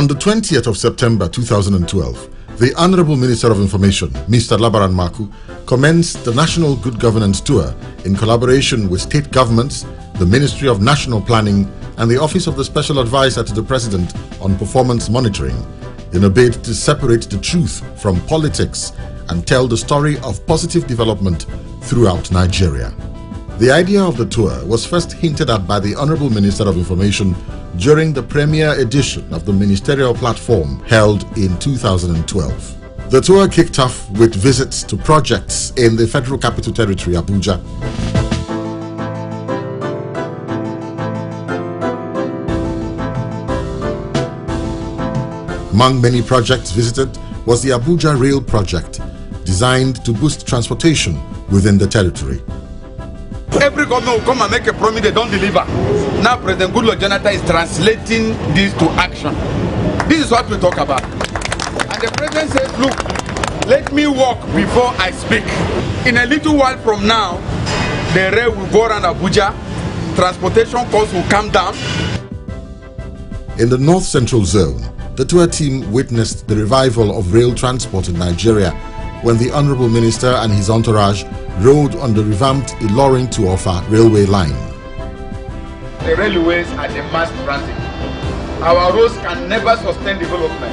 On the 20th of September 2012, the Honorable Minister of Information, Mr. Labaran Maku, commenced the National Good Governance Tour in collaboration with state governments, the Ministry of National Planning, and the Office of the Special Advisor to the President on Performance Monitoring, in a bid to separate the truth from politics and tell the story of positive development throughout Nigeria. The idea of the tour was first hinted at by the Honorable Minister of Information during the premiere edition of the ministerial platform held in 2012. The tour kicked off with visits to projects in the Federal Capital Territory, Abuja. Among many projects visited was the Abuja Rail Project, designed to boost transportation within the territory. Every government will come and make a promise they don't deliver. Now President Goodluck Jonathan is translating this to action. This is what we talk about. And the president says, look, let me walk before I speak. In a little while from now, the rail will go around Abuja, transportation costs will come down. In the North Central Zone, the tour team witnessed the revival of rail transport in Nigeria when the Honorable Minister and his entourage rode on the revamped Ilorin to Offa railway line. The railways are the mass transit. Our roads can never sustain development.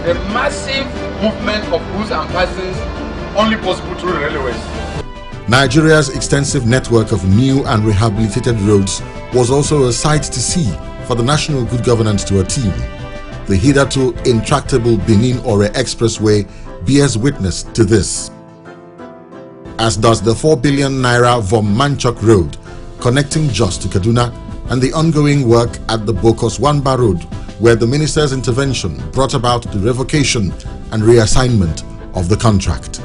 The massive movement of goods and persons only possible through railways. Nigeria's extensive network of new and rehabilitated roads was also a sight to see for the National Good Governance Tour team. The hitherto intractable Benin-Ore Expressway bears witness to this, as does the 4 billion naira Vom Manchok Road connecting Jos to Kaduna, and the ongoing work at the Bokos Wanba Road, where the minister's intervention brought about the revocation and reassignment of the contract.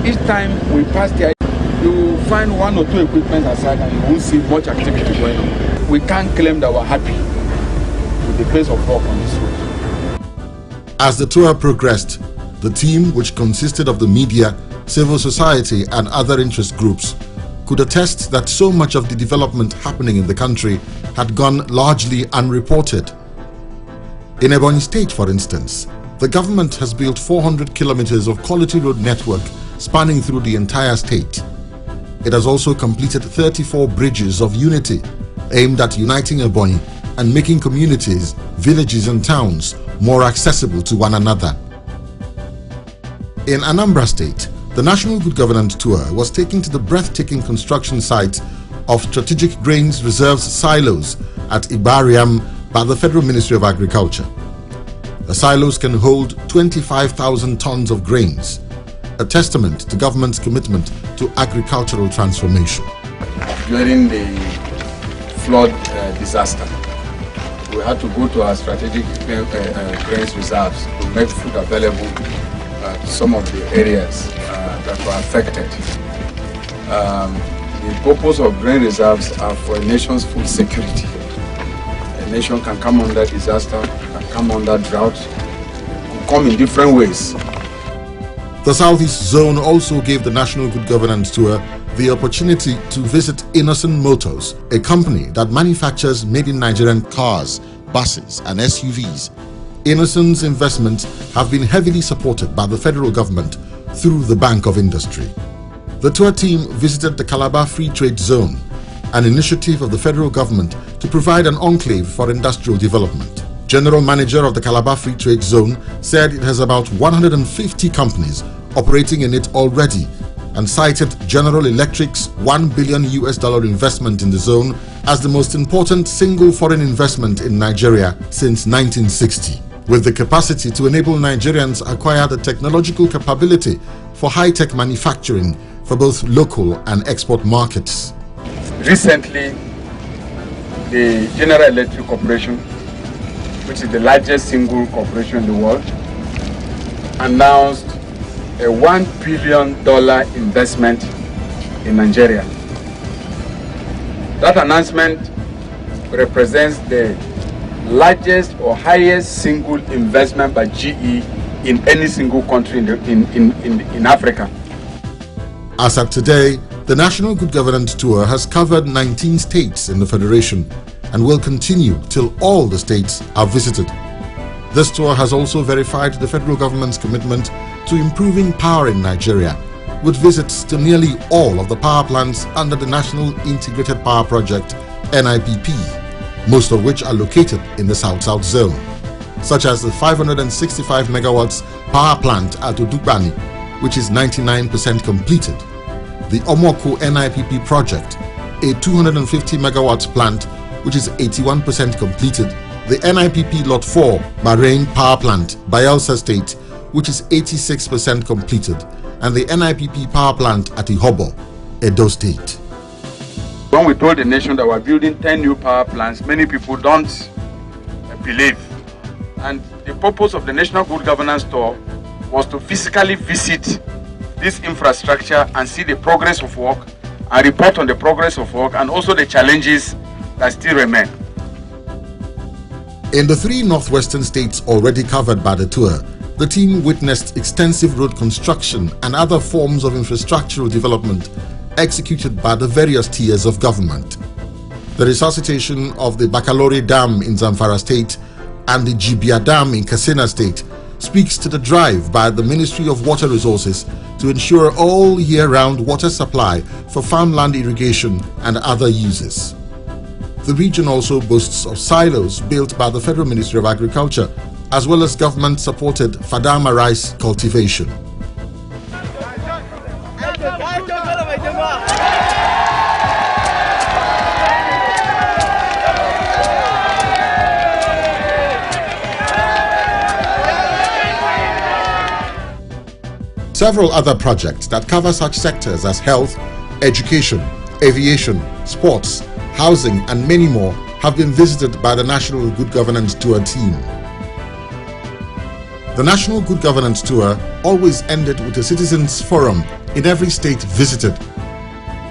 Each time we pass there, you will find one or two equipment aside and you won't see much activity going on. We can't claim that we're happy with the pace of work on this road. As the tour progressed, the team, which consisted of the media, civil society and other interest groups, could attest that so much of the development happening in the country had gone largely unreported. In Ebonyi State, for instance, the government has built 400 kilometers of quality road network spanning through the entire state. It has also completed 34 bridges of unity aimed at uniting Ebonyi and making communities, villages and towns more accessible to one another. In Anambra State, the National Good Governance Tour was taken to the breathtaking construction site of Strategic Grains Reserves silos at Ibariam by the Federal Ministry of Agriculture. The silos can hold 25,000 tons of grains, a testament to government's commitment to agricultural transformation. During the flood disaster, we had to go to our strategic grains reserves to make food available to some of the areas that were affected. The purpose of grain reserves are for a nation's food security. A nation can come under disaster, can come under drought, can come in different ways. The Southeast Zone also gave the National Good Governance Tour the opportunity to visit Innocent Motors, a company that manufactures made-in-Nigerian cars, buses and SUVs. Innocent's investments have been heavily supported by the federal government through the Bank of Industry. The tour team visited the Calabar Free Trade Zone, an initiative of the federal government to provide an enclave for industrial development. General Manager of the Calabar Free Trade Zone said it has about 150 companies operating in it already, and cited General Electric's $1 billion investment in the zone as the most important single foreign investment in Nigeria since 1960, with the capacity to enable Nigerians acquire the technological capability for high-tech manufacturing for both local and export markets. Recently, the General Electric Corporation, which is the largest single corporation in the world, announced a $1 billion investment in Nigeria. That announcement represents the largest or highest single investment by GE in any single country in Africa. As of today, the National Good Governance Tour has covered 19 states in the Federation and will continue till all the states are visited. This tour has also verified the federal government's commitment to improving power in Nigeria, with visits to nearly all of the power plants under the National Integrated Power Project (NIPP), most of which are located in the South-South zone, such as the 565 megawatts power plant at Odukbani, which is 99% completed, the Omoko NIPP project, a 250 megawatts plant which is 81% completed, the NIPP Lot 4 Bahrain Power Plant, Bayelsa State, which is 86% completed, and the NIPP Power Plant at Ihobo, Edo State. When we told the nation that we're building 10 new power plants, many people don't believe. And the purpose of the National Good Governance Tour was to physically visit this infrastructure and see the progress of work and report on the progress of work and also the challenges that still remain. In the 3 northwestern states already covered by the tour, the team witnessed extensive road construction and other forms of infrastructural development executed by the various tiers of government. The resuscitation of the Bakalori Dam in Zamfara State and the Jibia Dam in Katsina State speaks to the drive by the Ministry of Water Resources to ensure all year-round water supply for farmland irrigation and other uses. The region also boasts of silos built by the Federal Ministry of Agriculture, as well as government-supported Fadama rice cultivation. Several other projects that cover such sectors as health, education, aviation, sports, housing, and many more have been visited by the National Good Governance Tour team. The National Good Governance Tour always ended with a citizens' forum in every state visited.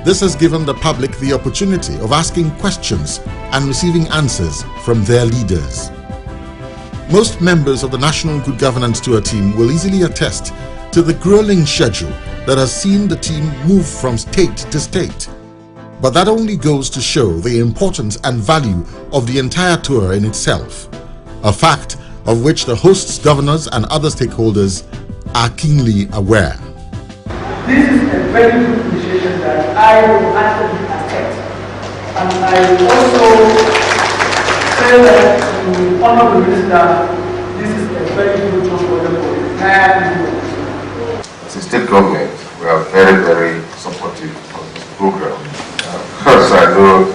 This has given the public the opportunity of asking questions and receiving answers from their leaders. Most members of the National Good Governance Tour team will easily attest to the grueling schedule that has seen the team move from state to state. But that only goes to show the importance and value of the entire tour in itself, a fact of which the hosts, governors and other stakeholders are keenly aware. This is a very good initiative that I will actually accept. And I will also say that to the Honorable Minister, this is a very good proposal for the entire people. As a state government, we are very, very supportive of this program. Because I know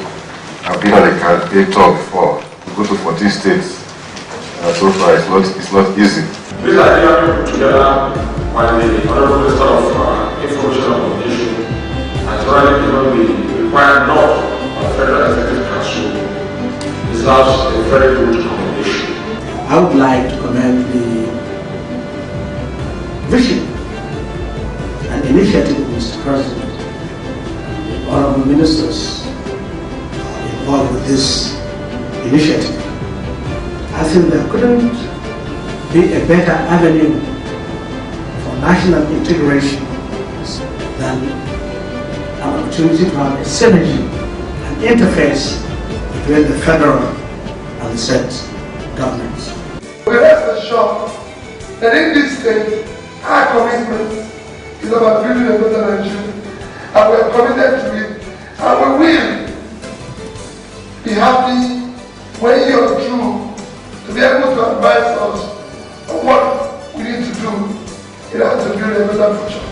I've been on a candidate tour before. We go to 14 states. So far, it's not easy. These are put together by the Honorable Minister of Information and Communication, as well as the required law of Federal Executive Council. Deserves a very good commendation. I would like to commend the vision and initiative of Mr. President, the Honorable Ministers involved with this initiative. I think there couldn't be a better avenue for national integration than an opportunity to have a synergy and interface between the federal and the state governments. We rest assured that in this state, our commitment is about building a better Nigeria, and we are committed to it, and we will be happy when you are through to be able to advise us on what we need to do in order to build a better future.